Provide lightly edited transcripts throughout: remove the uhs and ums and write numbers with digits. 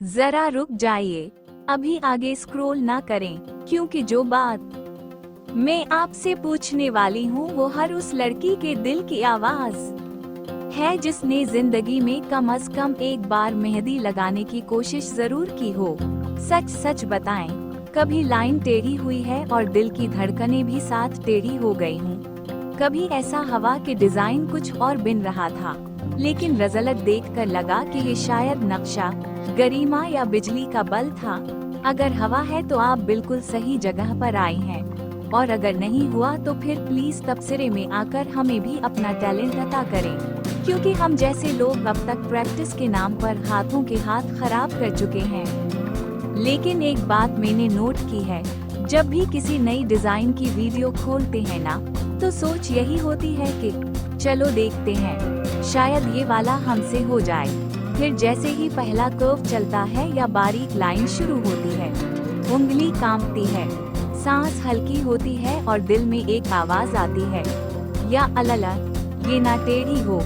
जरा रुक जाइए, अभी आगे स्क्रॉल ना करें, क्योंकि जो बात मैं आपसे पूछने वाली हूँ वो हर उस लड़की के दिल की आवाज है जिसने जिंदगी में कम से कम एक बार मेहंदी लगाने की कोशिश जरूर की हो। सच सच बताएं, कभी लाइन टेढ़ी हुई है और दिल की धड़कनें भी साथ टेढ़ी हो गई हूँ। कभी ऐसा हवा के डिजाइन कुछ और बिन रहा था, लेकिन रिजल्ट देखकर लगा कि ये शायद नक्शा, गरिमा या बिजली का बल था। अगर हवा है तो आप बिल्कुल सही जगह पर आई हैं, और अगर नहीं हुआ तो फिर प्लीज तबसरे में आकर हमें भी अपना टैलेंट अता करें, क्योंकि हम जैसे लोग अब तक प्रैक्टिस के नाम पर हाथों के हाथ खराब कर चुके हैं। लेकिन एक बात मैंने नोट की है, जब भी किसी नई डिजाइन की वीडियो खोलते हैं ना, तो सोच यही होती है कि चलो देखते हैं, शायद ये वाला हमसे हो जाए। फिर जैसे ही पहला कर्व चलता है या बारीक लाइन शुरू होती है, उंगली कांपती है, सांस हल्की होती है और दिल में एक आवाज आती है, या अल्लाह, ये ना टेढ़ी हो,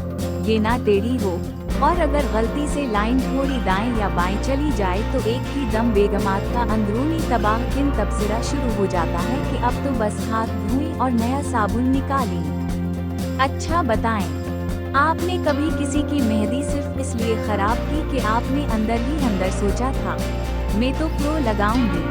ये ना टेढ़ी हो। और अगर गलती से लाइन थोड़ी दाएं या बाएं चली जाए तो एक ही दम बेगमात का अंदरूनी तबाहकिन तबसरा शुरू हो जाता है कि अब तो बस हाथ धोएं और नया साबुन निकालें। अच्छा बताएं, आपने कभी किसी की मेहंदी सिर्फ इसलिए खराब की कि आपने अंदर ही अंदर सोचा था, मैं तो प्रो लगाऊंगी,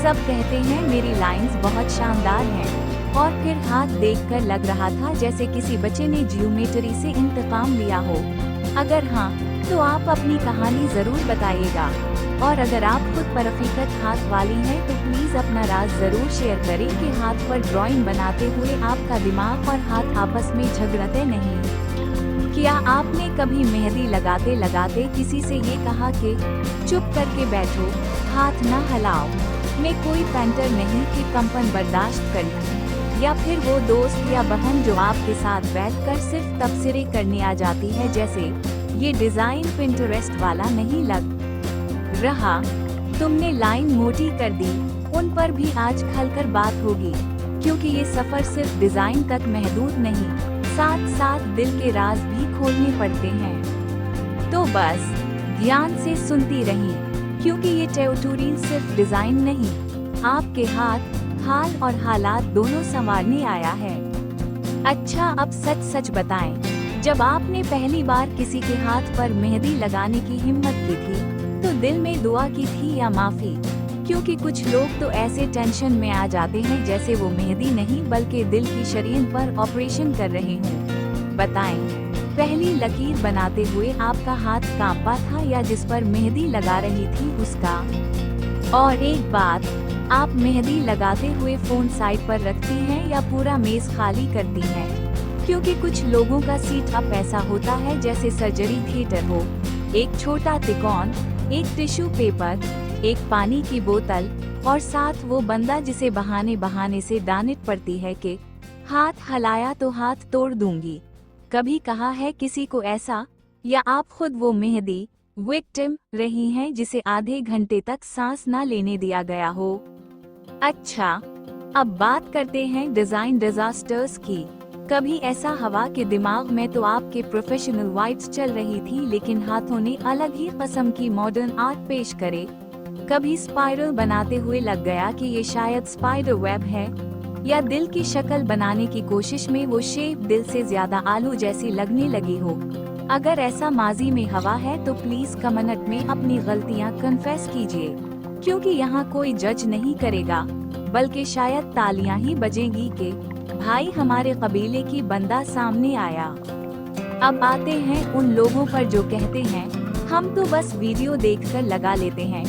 सब कहते हैं मेरी लाइंस बहुत शानदार हैं, और फिर हाथ देखकर लग रहा था जैसे किसी बच्चे ने जियोमेट्री से इंतकाम लिया हो? अगर हाँ, तो आप अपनी कहानी जरूर बताइएगा, और अगर आप खुद पर हकीकत हाथ वाली हैं तो प्लीज अपना राज जरूर शेयर करें कि हाथ पर ड्राइंग बनाते हुए आपका दिमाग और हाथ आपस में झगड़ते नहीं। क्या आपने कभी मेहंदी लगाते लगाते किसी से ये कहा कि चुप करके बैठो, हाथ ना हिलाओ, मैं कोई पेंटर नहीं कि कंपन बर्दाश्त करूं? या फिर वो दोस्त या बहन जो आपके साथ बैठकर सिर्फ तबसरे करने आ जाती है, जैसे ये डिजाइन पिंटरेस्ट वाला नहीं लग रहा, तुमने लाइन मोटी कर दी, उन पर भी आज खुलकर बात होगी, क्योंकि ये सफर सिर्फ डिजाइन तक महदूद नहीं, साथ साथ दिल के राज भी खोलने पड़ते हैं। तो बस ध्यान से सुनती रहीं, क्योंकि ये ट्यूटोरियल सिर्फ डिजाइन नहीं, आपके हाथ, हाल और हालात दोनों संवारने आया है। अच्छा, अब सच सच बताएं, जब आपने पहली बार किसी के हाथ पर मेहंदी लगाने की हिम्मत की थी, तो दिल में दुआ की थी या माफी? क्योंकि कुछ लोग तो ऐसे टेंशन में आ जाते हैं जैसे वो मेहंदी नहीं बल्कि दिल की शरीर पर ऑपरेशन कर रहे हों। बताएं, पहली लकीर बनाते हुए आपका हाथ कांपा था या जिस पर मेहंदी लगा रही थी उसका? और एक बात, आप मेहंदी लगाते हुए फोन साइड पर रखती हैं या पूरा मेज खाली करती हैं? क्योंकि कुछ लोगों का सीट अप ऐसा होता है जैसे सर्जरी थिएटर हो, एक छोटा तिकोन, एक टिश्यू पेपर, एक पानी की बोतल, और साथ वो बंदा जिसे बहाने बहाने से डांट पड़ती है कि हाथ हिलाया तो हाथ तोड़ दूंगी। कभी कहा है किसी को ऐसा, या आप खुद वो मेहंदी विक्टिम रही हैं जिसे आधे घंटे तक सांस ना लेने दिया गया हो? अच्छा, अब बात करते हैं डिजाइन डिजास्टर्स की। कभी ऐसा हवा के दिमाग में तो आपके प्रोफेशनल वाइब्स चल रही थी, लेकिन हाथों ने अलग ही किस्म की मॉडर्न आर्ट पेश करे। कभी स्पाइरल बनाते हुए लग गया कि ये शायद स्पाइडर वेब है, या दिल की शक्ल बनाने की कोशिश में वो शेप दिल से ज्यादा आलू जैसी लगने लगी हो? अगर ऐसा माजी में हवा है तो प्लीज कमेंट में अपनी गलतियां कन्फेस कीजिए, क्योंकि यहाँ कोई जज नहीं करेगा, बल्कि शायद तालियां ही बजेंगी कि भाई हमारे कबीले की बंदा सामने आया। अब आते हैं उन लोगों पर जो कहते हैं हम तो बस वीडियो देखकर लगा लेते हैं।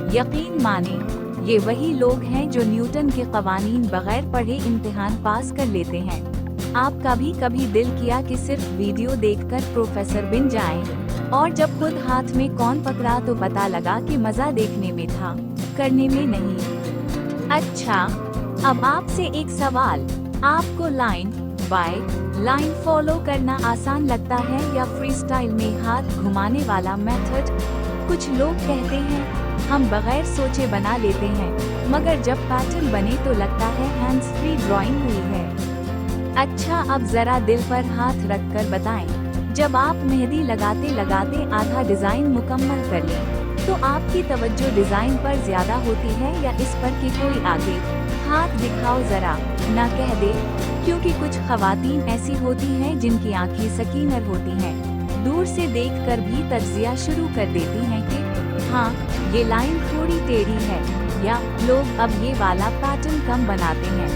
यकीन माने, ये वही लोग हैं जो न्यूटन के कवानीन बगैर पढ़े इम्तिहान पास कर लेते हैं। आपका भी कभी दिल किया कि सिर्फ वीडियो देखकर प्रोफेसर बन जाएं, और जब खुद हाथ में कौन पकड़ा तो पता लगा कि मजा देखने में था, करने में नहीं। अच्छा, अब आपसे एक सवाल, आपको लाइन बाय लाइन फॉलो करना आसान लगता है या फ्रीस्टाइल में हाथ घुमाने वाला मेथड? कुछ लोग कहते हैं हम बगैर सोचे बना लेते हैं, मगर जब पैटर्न बने तो लगता है हैंड्स फ्री ड्राइंग हुई है। अच्छा, अब जरा दिल पर हाथ रखकर बताएं, जब आप मेहंदी लगाते लगाते आधा डिजाइन मुकम्मल कर लें, तो आपकी तवज्जो डिजाइन पर ज्यादा होती है या इस पर कि कोई आगे हाथ दिखाओ जरा ना कह दे, क्योंकि कुछ खवातीन ऐसी होती हैं जिनकी आंखें सकीनर होती हैं, दूर से देखकर भी तज्जिया शुरू कर देती हैं कि हाँ ये लाइन थोड़ी टेढ़ी है, या लोग अब ये वाला पैटर्न कम बनाते हैं।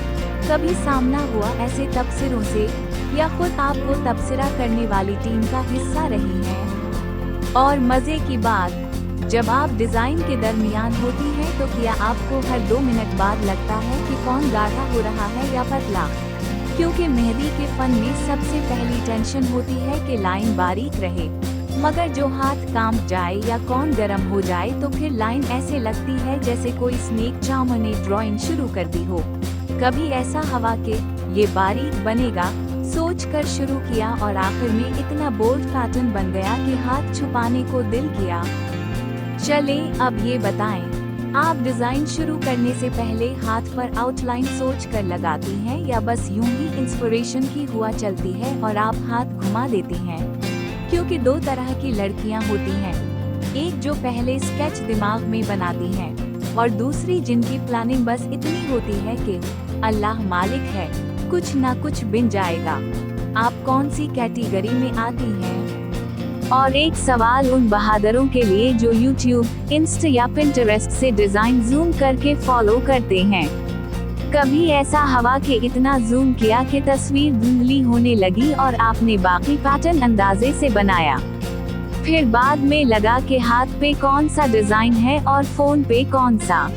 कभी सामना हुआ ऐसे तबसरों से, या खुद आप वो तबसरा करने वाली टीम का हिस्सा रही हैं? और मजे की बात, जब आप डिजाइन के दरमियान होती हैं तो क्या आपको हर 2 मिनट बाद लगता है कि कौन गाढ़ा हो रहा है या पतला? क्योंकि मेहंदी के फन में सबसे पहली टेंशन होती है कि लाइन बारीक रहे, मगर जो हाथ काम जाए या कौन गर्म हो जाए तो फिर लाइन ऐसे लगती है जैसे कोई स्नेक चार्मर ने ड्राइंग शुरू कर दी हो। कभी ऐसा हवा के ये बारीक बनेगा सोच कर शुरू किया और आखिर में इतना बोल्ड पैटर्न बन गया कि हाथ छुपाने को दिल किया। चले अब ये बताएं, आप डिजाइन शुरू करने से पहले हाथ पर आउटलाइन सोच कर लगाती हैं या बस यूं ही इंस्पिरेशन की हुआ चलती है और आप हाथ घुमा देती हैं? क्योंकि 2 तरह की लड़कियां होती हैं, एक जो पहले स्केच दिमाग में बनाती हैं और दूसरी जिनकी प्लानिंग बस इतनी होती है कि अल्लाह मालिक है, कुछ ना कुछ बिन जाएगा। आप कौन सी कैटेगरी में आती हैं? और एक सवाल उन बहादुरों के लिए जो YouTube, इंस्टा या पिंटरेस्ट से डिजाइन जूम करके फॉलो करते हैं। कभी ऐसा हवा के इतना जूम किया कि तस्वीर धुंधली होने लगी और आपने बाकी पैटर्न अंदाजे से बनाया, फिर बाद में लगा कि हाथ पे कौन सा डिजाइन है और फोन पे कौन सा?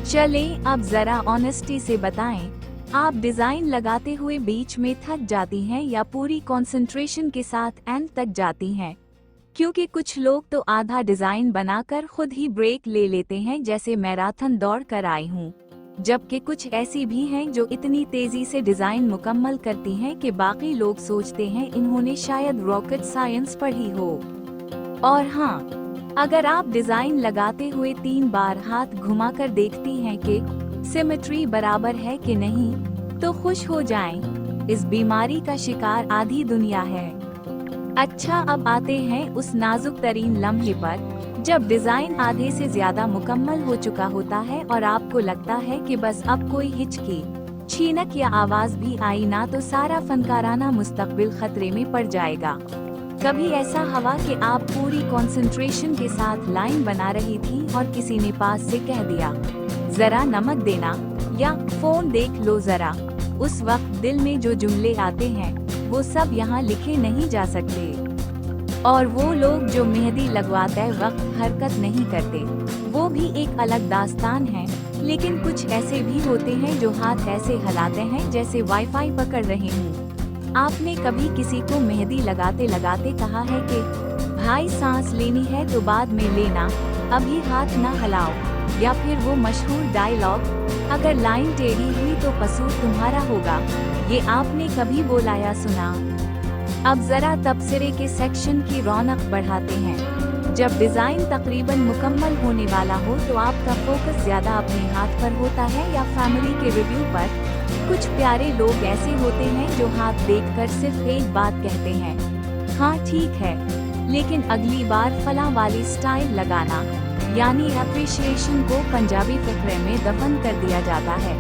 चले अब जरा ऑनेस्टी से बताएं, आप डिजाइन लगाते हुए बीच में थक जाती हैं या पूरी कंसंट्रेशन के साथ एंड तक जाती हैं? क्योंकि कुछ लोग तो आधा डिजाइन बनाकर खुद ही ब्रेक ले लेते हैं जैसे मैराथन दौड़ कर आई हूँ, जबकि कुछ ऐसी भी हैं जो इतनी तेजी से डिजाइन मुकम्मल करती हैं कि बाकी लोग सोचते हैं इन्होंने शायद रॉकेट साइंस पढ़ी हो। और हाँ, अगर आप डिजाइन लगाते हुए 3 बार हाथ घुमाकर देखती हैं कि सिमेट्री बराबर है कि नहीं, तो खुश हो जाएं, इस बीमारी का शिकार आधी दुनिया है। अच्छा अब आते हैं उस नाजुक तरीन लम्हे पर जब डिजाइन आधे से ज्यादा मुकम्मल हो चुका होता है और आपको लगता है कि बस अब कोई हिचकी, छीनक या आवाज भी आई ना तो सारा फनकाराना मुस्तकबिल खतरे में पड़ जाएगा। कभी ऐसा हवा कि आप पूरी कंसंट्रेशन के साथ लाइन बना रही थी और किसी ने पास से कह दिया जरा नमक देना या फोन देख लो जरा, उस वक्त दिल में जो जुमले आते हैं वो सब यहाँ लिखे नहीं जा सकते। और वो लोग जो मेहंदी लगवाते वक्त हरकत नहीं करते, वो भी एक अलग दास्तान है। लेकिन कुछ ऐसे भी होते हैं जो हाथ ऐसे हिलाते हैं जैसे वाईफाई पकड़ रहे हूँ। आपने कभी किसी को मेहंदी लगाते लगाते कहा है कि भाई सांस लेनी है तो बाद में लेना, अभी हाथ ना हिलाओ? या फिर वो मशहूर डायलॉग, अगर लाइन टेढ़ी हुई तो कसूर तुम्हारा होगा, ये आपने कभी बोला या सुना? अब जरा तबसरे के सेक्शन की रौनक बढ़ाते हैं। जब डिजाइन तकरीबन मुकम्मल होने वाला हो तो आपका फोकस ज्यादा अपने हाथ पर होता है या फैमिली के रिव्यू पर? कुछ प्यारे लोग ऐसे होते हैं जो हाथ देखकर सिर्फ एक बात कहते हैं, हाँ ठीक है, लेकिन अगली बार फला वाली स्टाइल लगाना, यानी अप्रिशिएशन को पंजाबी फिक्रे में दफन कर दिया जाता है।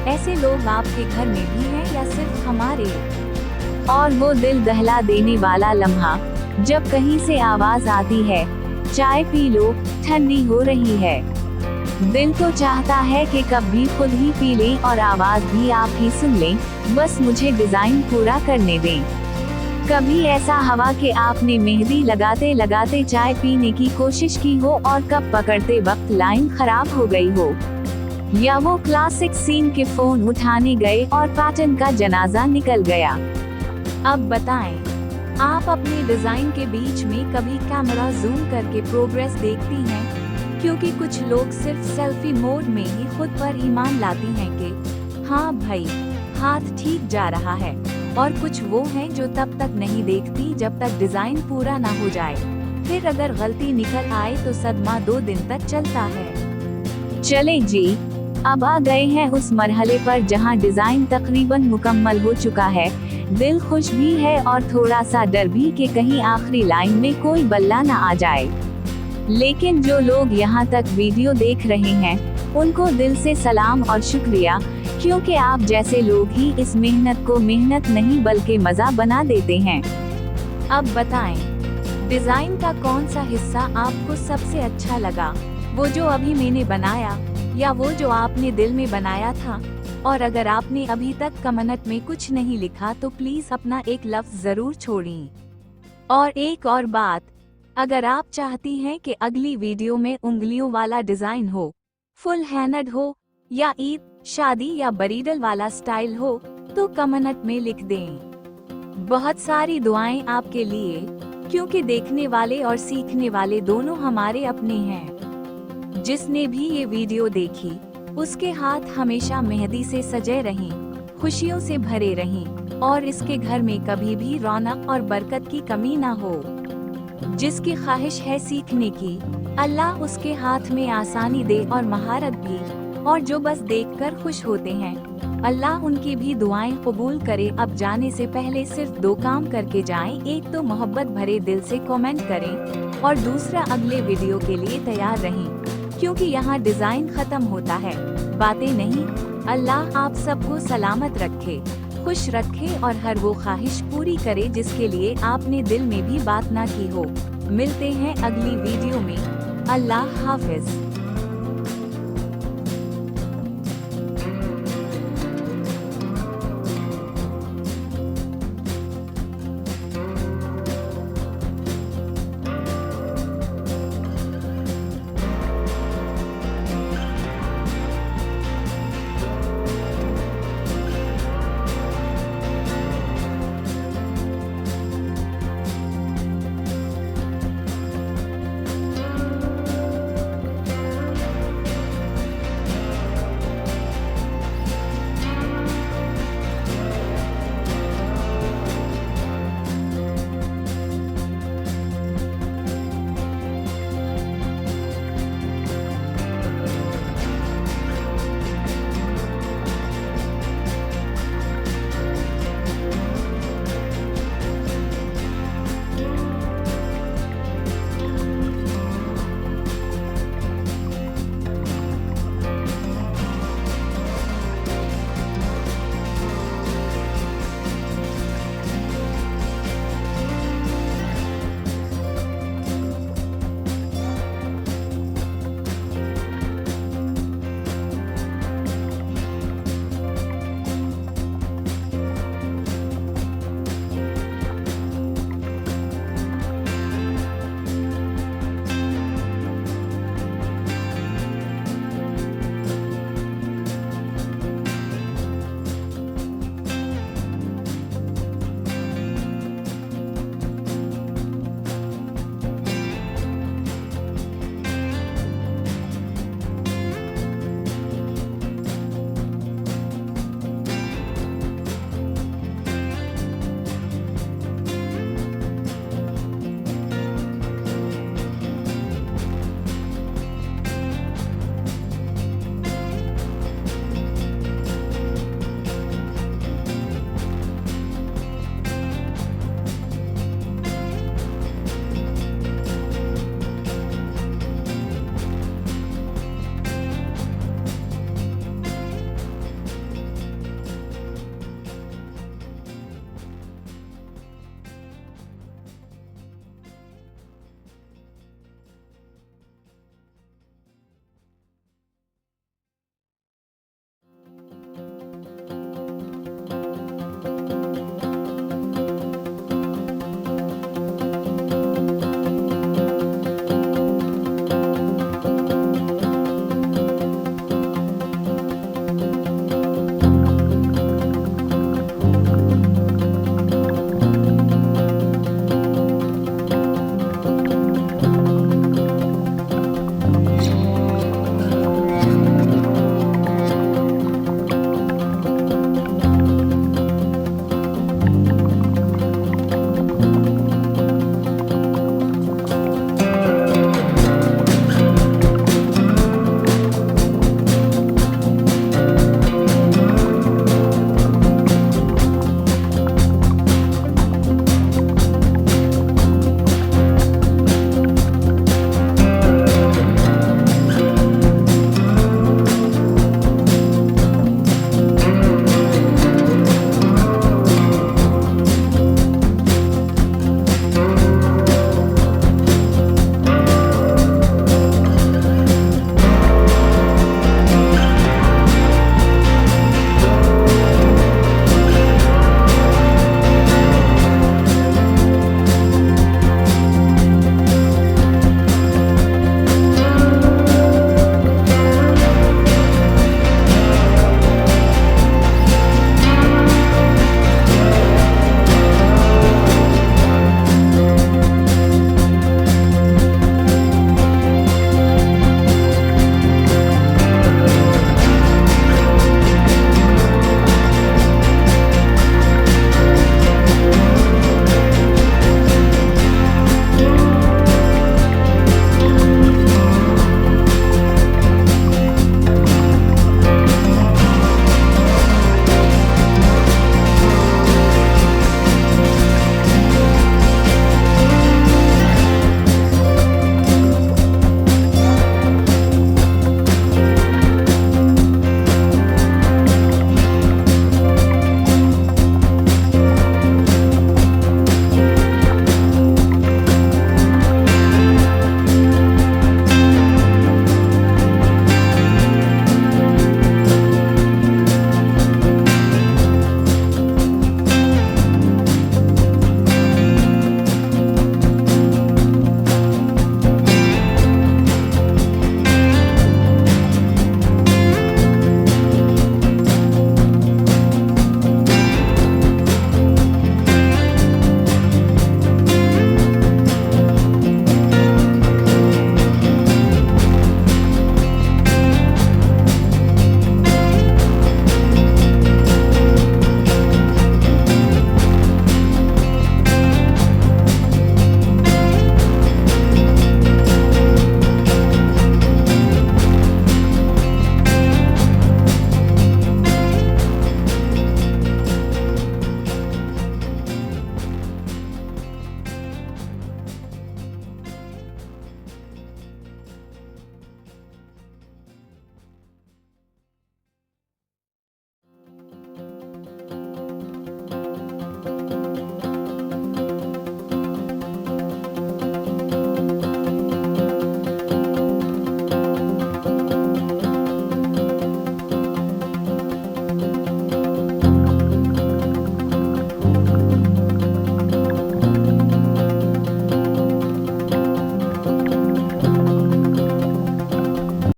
ऐसे लोग आपके घर में भी हैं या सिर्फ हमारे? और वो दिल दहला देने वाला लम्हा जब कहीं से आवाज आती है, चाय पी लो, ठंडी हो रही है। दिल तो चाहता है कि कब भी खुद ही पी लें और आवाज भी आप ही सुन लें, बस मुझे डिजाइन पूरा करने दें। कभी ऐसा हवा कि आपने मेहंदी लगाते लगाते चाय पीने की कोशिश की हो और कप पकड़ते वक्त लाइन खराब हो गई हो, या वो क्लासिक सीन के फोन उठाने गए और पैटर्न का जनाजा निकल गया? अब बताएं, आप अपने डिजाइन के बीच में कभी कैमरा जूम करके प्रोग्रेस देखती हैं? क्योंकि कुछ लोग सिर्फ सेल्फी मोड में ही खुद पर ईमान लाती हैं कि हाँ भाई हाथ ठीक जा रहा है, और कुछ वो हैं जो तब तक नहीं देखती जब तक डिजाइन पूरा ना हो जाए, फिर अगर गलती निकल आए तो सदमा 2 दिन तक चलता है। चले जी, अब आ गए हैं उस मरहले पर जहां डिजाइन तकरीबन मुकम्मल हो चुका है, दिल खुश भी है और थोड़ा सा डर भी कि कहीं आखिरी लाइन में कोई बल्ला ना आ जाए। लेकिन जो लोग यहाँ तक वीडियो देख रहे हैं उनको दिल से सलाम और शुक्रिया, क्योंकि आप जैसे लोग ही इस मेहनत को मेहनत नहीं बल्कि मजा बना देते हैं। अब बताएं, डिजाइन का कौन सा हिस्सा आपको सबसे अच्छा लगा, वो जो अभी मैंने बनाया या वो जो आपने दिल में बनाया था? और अगर आपने अभी तक कमेंट में कुछ नहीं लिखा तो प्लीज अपना एक लफ्ज जरूर छोड़ें। और एक और बात, अगर आप चाहती हैं कि अगली वीडियो में उंगलियों वाला डिजाइन हो, फुल हैंडेड हो या ईद, शादी या बरीडल वाला स्टाइल हो तो कमेंट में लिख दें। बहुत सारी दुआएं आपके लिए, क्योंकि देखने वाले और सीखने वाले दोनों हमारे अपने हैं। जिसने भी ये वीडियो देखी उसके हाथ हमेशा मेहंदी से सजे रहें, खुशियों से भरे रहें और इसके घर में कभी भी रौनक और बरकत की कमी ना हो। जिसकी ख्वाहिश है सीखने की, अल्लाह उसके हाथ में आसानी दे और महारत भी, और जो बस देखकर खुश होते हैं, अल्लाह उनकी भी दुआएं कबूल करे। अब जाने से पहले सिर्फ 2 काम करके जाएं। एक तो मोहब्बत भरे दिल से कमेंट करें और दूसरा अगले वीडियो के लिए तैयार रहें, क्योंकि यहाँ डिजाइन खत्म होता है, बातें नहीं। अल्लाह आप सबको सलामत रखे, खुश रखे और हर वो ख्वाहिश पूरी करे जिसके लिए आपने दिल में भी बात ना की हो। मिलते हैं अगली वीडियो में। अल्लाह हाफिज।